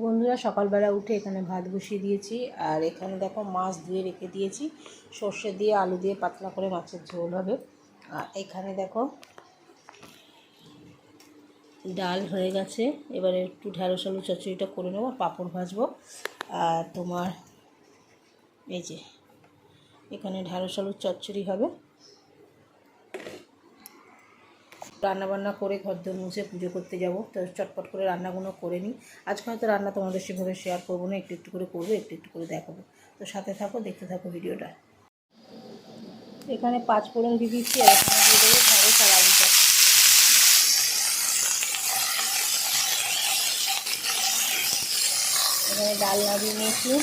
বন্ধুরা সকালবেলা উঠে এখানে ভাত বসিয়ে দিয়েছি। আর এখানে দেখো মাছ ধুয়ে রেখে দিয়েছি, সর্ষে দিয়ে আলু দিয়ে পাতলা করে মাছের ঝোল হবে। আর এখানে দেখো ডাল হয়ে গেছে, এবারে একটু ঢ্যাঁড়স আলু চচ্চড়িটা করে নেবো, পাঁপড় ভাজবো। আর তোমার এই যে এখানে ঢ্যাঁড়স আলুর চচ্চড়ি হবে। রান্নাবান্না করে ঘরদোর মুছে পুজো করতে যাব, তো চটপট করে রান্নাগুলো করে নিই। আজকে হয়তো রান্না তোমাদের সেভাবে শেয়ার করবো না, একটু একটু করে করবো, একটু একটু করে দেখাবো। তো সাথে থাকো, দেখতে থাকো ভিডিওটা। এখানে 5 ফোড়ন দিয়ে দিচ্ছি, আর এখানে দিয়ে দেবো ঢ্যাঁড়স আর আলুটা। এখানে ডাল নাড়িয়ে নিয়েছি।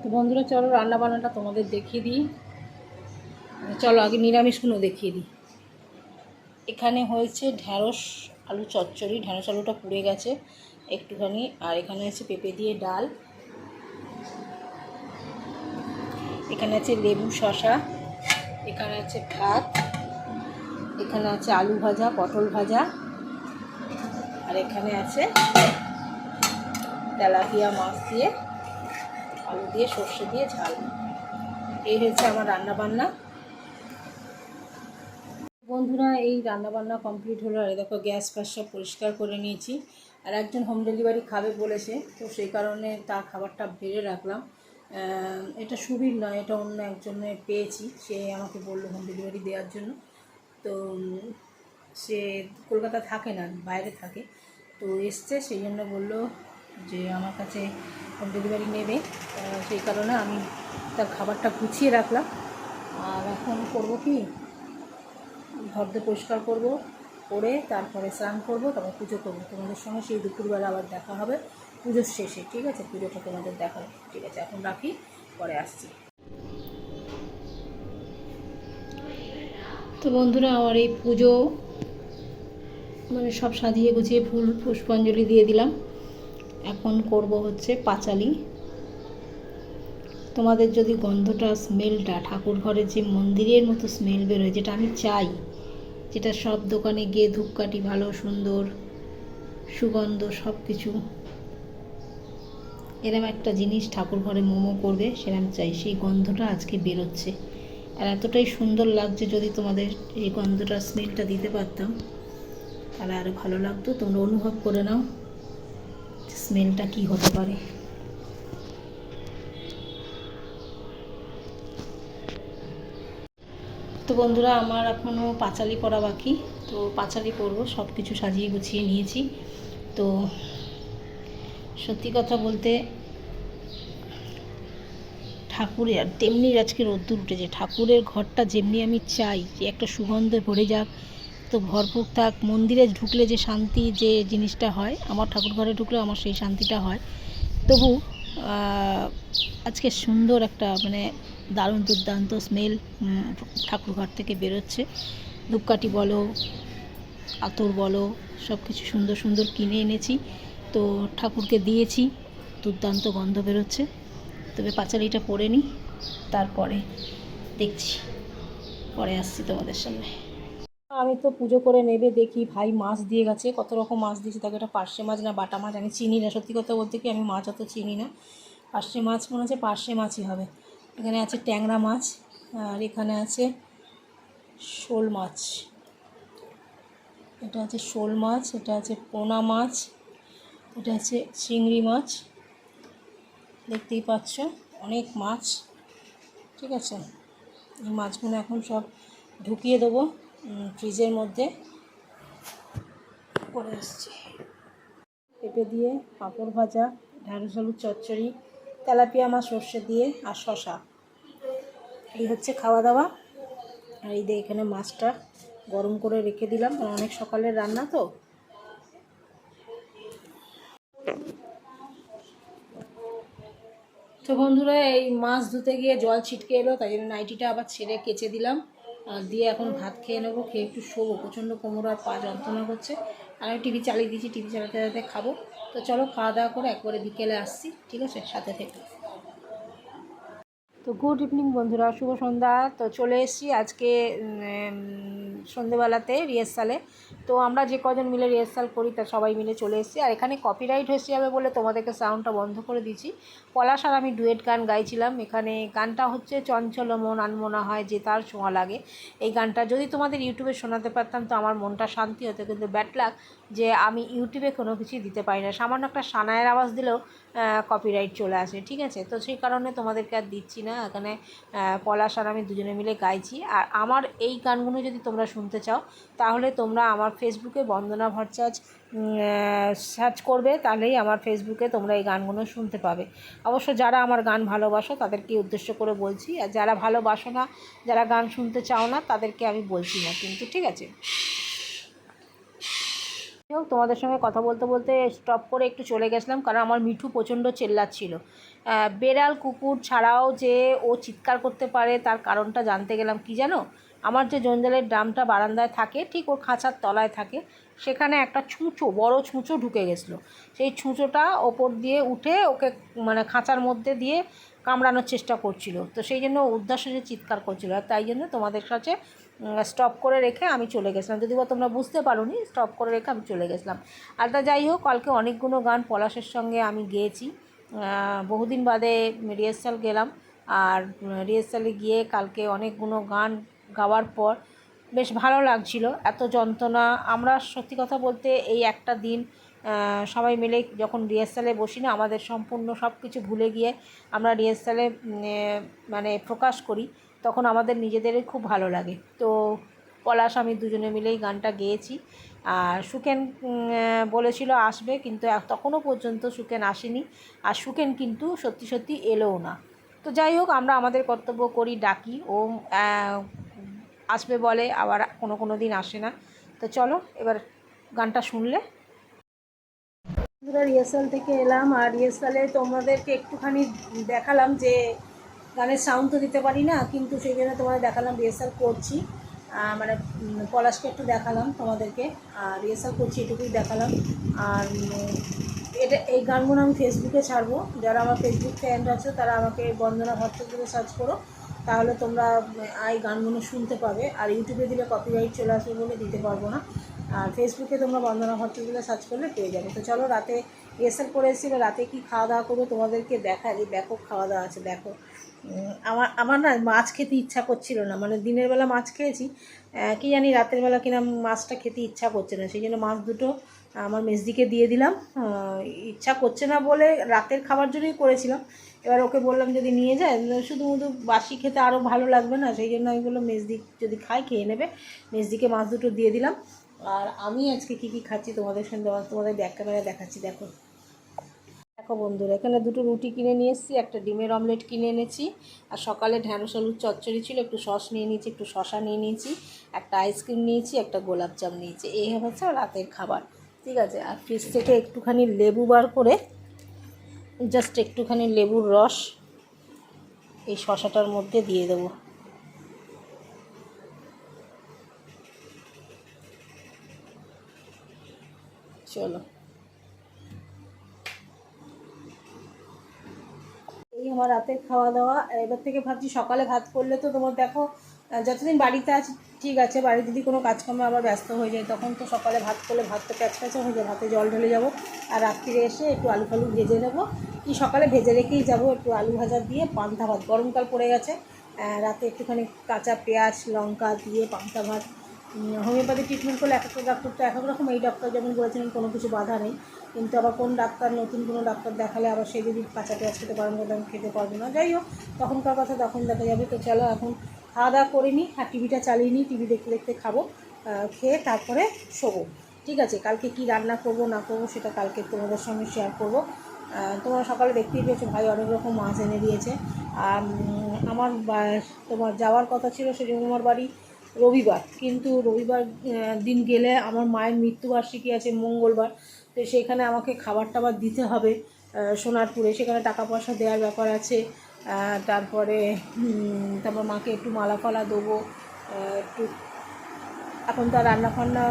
তো বন্ধুরা চলো রান্নাবান্নাটা তোমাদের দেখিয়ে দিই। চলো আগে নিরামিষগুলো দেখিয়ে দিই। এখানে হয়েছে ঢ্যাঁড়স আলু চচ্চড়ি, ঢ্যাঁড়স আলুটা পুড়ে গেছে একটুখানি। আর এখানে আছে পেঁপে দিয়ে ডাল, এখানে আছে লেবু শসা, এখানে আছে ভাত, এখানে আছে আলু ভাজা, পটল ভাজা, আর এখানে আছে তেলাপিয়া মাছ দিয়ে আলু দিয়ে সর্ষে দিয়ে ঝাল। এই হচ্ছে আমার রান্নাবান্না। বন্ধুরা এই রান্নাবান্না কমপ্লিট হলো। আর দেখো গ্যাস ফ্যাস সব পরিষ্কার করে নিয়েছি। আর একজন হোম ডেলিভারি খাবে বলেছে, তো সেই কারণে তার খাবারটা বেড়ে রাখলাম। এটা সুবীর নয়, এটা অন্য একজনের পেয়েছি, সে আমাকে বললো হোম ডেলিভারি দেওয়ার জন্য। তো সে কলকাতা থাকে না, বাইরে থাকে, তো এসছে, সেই জন্য বললো যে আমার কাছে হোম ডেলিভারি নেবে। সেই কারণে আমি তার খাবারটা গুছিয়ে রাখলাম। আর এখন করবো কি, ঘরদোর পরিষ্কার করব, করে তারপরে স্নান করব, তারপর পুজো করবো। তোমাদের সঙ্গে সেই দুপুরবেলা আবার দেখা হবে পুজোর শেষে, ঠিক আছে? পুজোটা তোমাদের দেখাবো, ঠিক আছে? এখন রাখি, পরে আসছি। তো বন্ধুরা, আমার এই পুজো মানে সব সাজিয়ে গুছিয়ে ফুল পুষ্পাঞ্জলি দিয়ে দিলাম। এখন করব হচ্ছে পাঁচালি। তোমাদের যদি গন্ধটা, স্মেলটা, ঠাকুর ঘরে যে মন্দিরের মতো স্মেল বেরোয়, যেটা আমি চাই, যেটা সব দোকানে গিয়ে ধূপকাঠি ভালো সুন্দর সুগন্ধ সব কিছু, এরম একটা জিনিস ঠাকুর ঘরে মোমো করবে সেরম চাই, সেই গন্ধটা আজকে বেরোচ্ছে। আর এতটাই সুন্দর লাগছে, যদি তোমাদের এই গন্ধটা, স্মেলটা দিতে পারতাম তাহলে আরও ভালো লাগতো। তোমরা অনুভব করে নাও স্মেলটা কি হতে পারে। তো বন্ধুরা, আমার এখনও পাঁচালি করা বাকি, তো পাঁচালি করবো, সব কিছু সাজিয়ে গুছিয়ে নিয়েছি। তো সত্যি কথা বলতে ঠাকুরের তেমনি আজকে রোদ্দুর উঠেছে, ঠাকুরের ঘরটা যেমনি আমি চাই যে একটা সুগন্ধে ভরে যাক, তো ভরপুর থাক। মন্দিরে ঢুকলে যে শান্তি, যে জিনিসটা হয়, আমার ঠাকুর ঘরে ঢুকলে আমার সেই শান্তিটা হয়। তবু আজকে সুন্দর একটা মানে দারুণ দুর্দান্ত স্মেল ঠাকুর ঘর থেকে বেরোচ্ছে। ধূপকাঠি বলো, আতর বলো, সব কিছু সুন্দর সুন্দর কিনে এনেছি, তো ঠাকুরকে দিয়েছি, দুর্দান্ত গন্ধ বেরোচ্ছে। তবে পাঁচালিটা পরে নিই, তারপরে দেখছি, পরে আসছি তোমাদের সামনে। আমি তো পুজো করে নেবে দেখি ভাই মাছ দিয়ে গেছে, কত রকম মাছ দিয়েছে, তাকে একটা পার্শে মাছ না বাটা মাছ আমি চিনি না, সত্যি কথা বলতে কি আমি মাছ অত চিনি না। পার্শে মাছ মনে হচ্ছে পার্শে মাছই হবে। এখানে আছে ট্যাংরা মাছ, আর এখানে আছে শোল মাছ, এটা আছে শোল মাছ, এটা আছে পোনা মাছ, এটা আছে চিংড়ি মাছ, দেখতেই পাচ্ছ অনেক মাছ। ঠিক আছে, এই মাছগুলো এখন সব ঢুকিয়ে দেবো ফ্রিজের মধ্যে। করে এসছি পেঁপে দিয়ে পাঁপড় ভাজা, ঢ্যাঁড়স আলুর চচ্চড়ি, তেলাপিয়া মাছ সর্ষে দিয়ে, আর শশা। এই হচ্ছে খাওয়া দাওয়া। আর এই দিয়ে এখানে মাছটা গরম করে রেখে দিলাম, অনেক সকালের রান্না তো। তো বন্ধুরা, এই মাছ ধুতে গিয়ে জল ছিটকে এলো, তাই জন্য নাইটিটা আবার ছেড়ে কেচে দিলাম, আর দিয়ে এখন ভাত খেয়ে নেবো, খেয়ে একটু শোবো, প্রচণ্ড কোমর আর পা যন্ত্রণা করছে। আর আমি টিভি চালিয়ে দিয়েছি, টিভি চালাতে চালাতে খাবো। তো চলো খাওয়া দাওয়া করে একবারে বিকেলে আসছি, ঠিক আছে, সাথে থেকে। তো গুড ইভিনিং বন্ধুরা, শুভ সন্ধ্যা। তো চলে এসেছি আজকে সন্ধেবেলাতে রিহার্সালে। তো আমরা যে কজন মিলে রিহার্সাল করি তা সবাই মিলে চলে এসেছি। আর এখানে কপিরাইট হয়ে যাবে বলে তোমাদেরকে সাউন্ডটা বন্ধ করে দিচ্ছি। পলাশ আর আমি ডুয়েট গান গাইছিলাম। এখানে গানটা হচ্ছে চঞ্চল মন আনমনা হয় যে তার ছোঁয়া লাগে। এই গানটা যদি তোমাদের ইউটিউবে শোনাতে পারতাম তো আমার মনটা শান্তি হতো, কিন্তু ব্যাড লাক যে আমি ইউটিউবে কোনো কিছুই দিতে পারি না। সামান্য একটা সানায়ের আওয়াজ দিলেও কপিরাইট চলে আসে, ঠিক আছে। তো সেই কারণে তোমাদেরকে আর দিচ্ছি না। এখানে পলাশ আর আমি দুজনে মিলে গাইছি। আর আমার এই গানগুলো যদি তোমরা শুনতে চাও তাহলে তোমরা আমার ফেসবুকে বন্দনা ভট্টাচার্য সার্চ করবে, তাহলেই আমার ফেসবুকে তোমরা এই গানগুলো শুনতে পাবে। অবশ্য যারা আমার গান ভালোবাসো তাদেরকে উদ্দেশ্য করে বলছি, আর যারা ভালোবাসো না, যারা গান শুনতে চাও না, তাদেরকে আমি বলছি না কিন্তু, ঠিক আছে। তোমাদের সঙ্গে কথা বলতে বলতে স্টপ করে একটু চলে গেছিলাম, কারণ আমার মিঠু প্রচণ্ড চেল্লাচ্ছিল। বেড়াল কুকুর ছাড়াও যে ও চিৎকার করতে পারে তার কারণটা জানতে গেলাম। কি জানো, আমার যে জঞ্জালের ড্রামটা বারান্দায় থাকে, ঠিক ওর খাঁচার তলায় থাকে, সেখানে একটা ছুঁচো, বড় ছুঁচো ঢুকে গেছিলো। সেই ছুঁচোটা ওপর দিয়ে উঠে ওকে মানে খাঁচার মধ্যে দিয়ে কামড়ানোর চেষ্টা করছিল। তো সেই জন্য উদ্দেশ্যে চিৎকার করছিল। আর তাই জন্য তোমাদের কাছে স্টপ করে রেখে আমি চলে গেছিলাম, যদিও তোমরা বুঝতে পারোনি, স্টপ করে রেখে আমি চলে গেছিলাম। আর তা যাই হোক, কালকে অনেকগুলো গান পলাশের সঙ্গে আমি গেয়েছি। বহুদিন বাদে রিহার্সাল গেলাম, আর রিহার্সালে গিয়ে কালকে অনেকগুলো গান গাওয়ার পর বেশ ভালো লাগছিল। এত যন্ত্রণা, আমরা সত্যি কথা বলতে এই একটা দিন সবাই মিলে যখন রিহার্সালে বসি না, আমাদের সম্পূর্ণ সব কিছু ভুলে গিয়ে আমরা রিহার্সালে মানে প্রকাশ করি, তখন আমাদের নিজেদেরই খুব ভালো লাগে। তো পলাশ আমি দুজনে মিলেই গানটা গেয়েছি। আর সুকেন বলেছিল আসবে, কিন্তু তখনও পর্যন্ত সুকেন আসেনি, আর সুকেন কিন্তু সত্যি সত্যি এলোও না। তো যাই হোক, আমরা আমাদের কর্তব্য করি, ডাকি, ও আসবে বলে, আবার কোনো দিন আসে না। তো চলো এবার গানটা শুনলে। রিহার্সাল থেকে এলাম, আর রিহার্সালে তোমাদেরকে একটুখানি দেখালাম যে গানের সাউন্ড তো দিতে পারি না, কিন্তু সেই জন্য তোমাদের দেখালাম রিহার্সাল করছি। মানে পলাশকে একটু দেখালাম তোমাদেরকে, আর রিহার্সাল করছি এটুকুই দেখালাম। আর এই গানগুলো আমি ফেসবুকে ছাড়বো, যারা আমার ফেসবুক ফ্রেন্ড আছে তারা আমাকে বন্দনা ভট্টাচার্য বলে সার্চ করো, তাহলে তোমরা এই গানগুলো শুনতে পাবে। আর ইউটিউবে দিলে কপিরাইট চলে আসবে বলে দিতে পারবো না, আর ফেসবুকে তোমরা বন্দনা ভট্টাচার্য বলে সার্চ করলে পেয়ে যাবে। তো চলো রাতে রিহার্সাল করে এসেছি, রাতে কি খাওয়া দাওয়া করবো তোমাদেরকে দেখাই। ব্যাপক খাওয়া দাওয়া আছে দেখো। আমার না মাছ খেতে ইচ্ছা করছিল না, মানে দিনের বেলা মাছ খেয়েছি, কি জানি রাতের বেলা কিনা মাছটা খেতে ইচ্ছা করছে না, সেই জন্য মাছ দুটো আমার মেজদিকে দিয়ে দিলাম। ইচ্ছা করছে না বলে রাতের খাবার জন্যই করেছিলাম। এবার ওকে বললাম যদি নিয়ে যায়, শুধু বাসি খেতে আরও ভালো লাগবে না, সেই জন্য আমি বললাম মেজদি যদি খাই খেয়ে নেবে, মেজদিকে মাছ দুটো দিয়ে দিলাম। আর আমি আজকে কী কী খাচ্ছি তোমাদের সঙ্গে তোমাদের ব্যাক ক্যামেরায় দেখাচ্ছি। দেখো দেখো বন্ধুরা, এখানে দুটো রুটি কিনে নিয়ে এসেছি, একটা ডিমের অমলেট কিনে এনেছি, আর সকালে ঢ্যাঁড়স আলুর চচ্চড়ি ছিল, একটু সস নিয়ে নিয়েছি, একটু শশা নিয়ে নিয়েছি, একটা আইসক্রিম নিয়েছি, একটা গোলাপজাম নিয়েছি। এই হচ্ছে রাতের খাবার, ঠিক আছে। আর ফ্রিজ থেকে একটুখানি লেবু বার করে, জাস্ট একটুখানি লেবুর রস এই শশাটার মধ্যে দিয়ে দেবো। চলো, এই আমার রাতের খাওয়া দাওয়া। এবার থেকে ভাবছি সকালে ভাত করলে তো তোমার দেখো, যতদিন বাড়িতে আছি ঠিক আছে, বাড়ি যদি কোনো কাজকর্মে আবার ব্যস্ত হয়ে যায় তখন তো সকালে ভাত করলে ভাত তো প্যাচপ্যাচা হয়ে যায়, ভাতে জল ঢেলে যাবো, আর রাত্রিরে এসে একটু আলু ফালু ভেজে নেবো, কি সকালে ভেজে রেখেই যাবো, একটু আলু ভাজা দিয়ে পান্তা ভাত, গরমকাল পড়ে গেছে, রাতে একটুখানি কাঁচা পেঁয়াজ লঙ্কা দিয়ে পান্তা ভাত। হোমিওপ্যাথি ট্রিটমেন্ট করলে এক একটা ডাক্তার তো এক এক রকম, এই ডাক্তার যেমন বলেছিলেন কোনো কিছু বাধা নেই, কিন্তু আবার কোন ডাক্তার নতুন কোনো ডাক্তার দেখালে আবার সে যদি কাঁচা পেঁয়াজ খেতে পারেন বলে আমি খেতে পারবো না। যাই হোক, তখনকার কথা তখন দেখা যাবে। তো চলো এখন খাওয়া দাওয়া করে নিই, আর টিভিটা চালিয়ে নিই, টিভি দেখতে দেখতে খাবো, খেয়ে তারপরে শোবো, ঠিক আছে। কালকে কি রান্না করব না করব সেটা কালকে তোমাদের সঙ্গে শেয়ার করবো। তোমরা সকালে দেখতেই পেয়েছো ভাই অনেক রকম মাছ এনে দিয়েছে। আর আমার তোমার যাওয়ার কথা ছিল সেজন্য আমার বাড়ি রবিবার, কিন্তু রবিবার দিন গেলে আমার মায়ের মৃত্যুবার্ষিকী আছে মঙ্গলবার, তো সেখানে আমাকে খাবার টাবার দিতে হবে সোনারপুরে, সেখানে টাকা পয়সা দেওয়ার ব্যাপার আছে। তারপর মাকে একটু মালা ফালা দেবো, একটু এখন তো রান্না ফান্না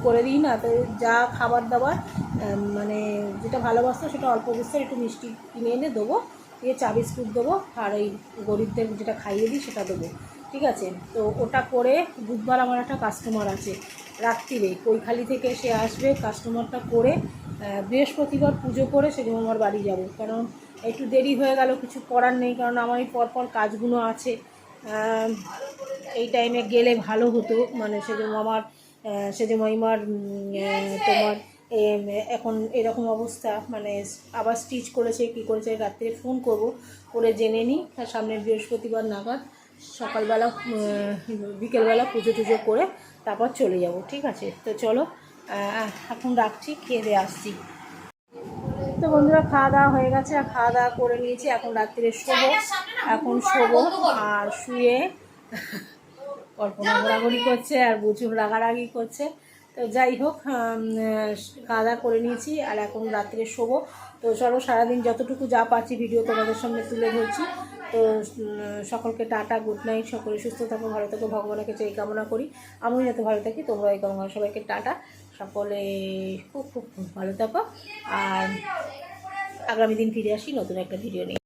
করে দিই না, তো যা খাবার দাবার মানে যেটা ভালোবাসতো সেটা অল্প বিস্তর একটু মিষ্টি কিনে এনে দেবো, দিয়ে চা বিস্কুট দেবো, আর এই গরিবদের যেটা খাইয়ে দিই সেটা দেবো, ঠিক আছে। তো ওটা করে বুধবার আমার একটা কাস্টমার আছে রাত্রিরে কৈখালি থেকে, সে আসবে, কাস্টমারটা করে বৃহস্পতিবার পুজো করে সেজন্য আমার বাড়ি যাব, কারণ একটু দেরি হয়ে গেল, কিছু করার নেই, কারণ আমার এই পরপর কাজগুলো আছে, এই টাইমে গেলে ভালো হতো, মানে সেজন্য আমার সেজন্য মহিমার তোমার এখন এরকম অবস্থা, মানে আবার স্টিচ করেছে কি করেছে, রাত্রে ফোন করব, করে জেনে নিই, সামনের বৃহস্পতিবার নাগাদ সকালবেলা বিকেলবেলা পুজো টুজো করে তারপর চলে যাব, ঠিক আছে। তো চলো এখন রাখছি, খেয়ে দিয়ে আসছি। তো বন্ধুরা খাওয়া দাওয়া হয়ে গেছে, আর খাওয়া দাওয়া করে নিয়েছি, এখন রাত্রে শোবো, এখন শোবো, আর শুয়ে কল্পনা ঘোরাঘুরি করছে আর বুঝুর রাগারাগি করছে। তো যাই হোক, খাওয়া দাওয়া করে নিয়েছি, আর এখন রাত্রে শোবো। তো চলো সারাদিন যতটুকু যা পাচ্ছি ভিডিও তোমাদের সামনে তুলে ধরছি। তো সকলকে টাটা, গুড নাইট, সকলে সুস্থ থাকো, ভালো থাকো, ভগবানের কাছে এই কামনা করি, আমিও যাতে ভালো থাকি, তোমরা এই কামনা, সবাইকে টাটা, সকলে খুব খুব খুব ভালো থাকো, আর আগামী দিন ফিরে আসি নতুন একটা ভিডিও নিয়ে।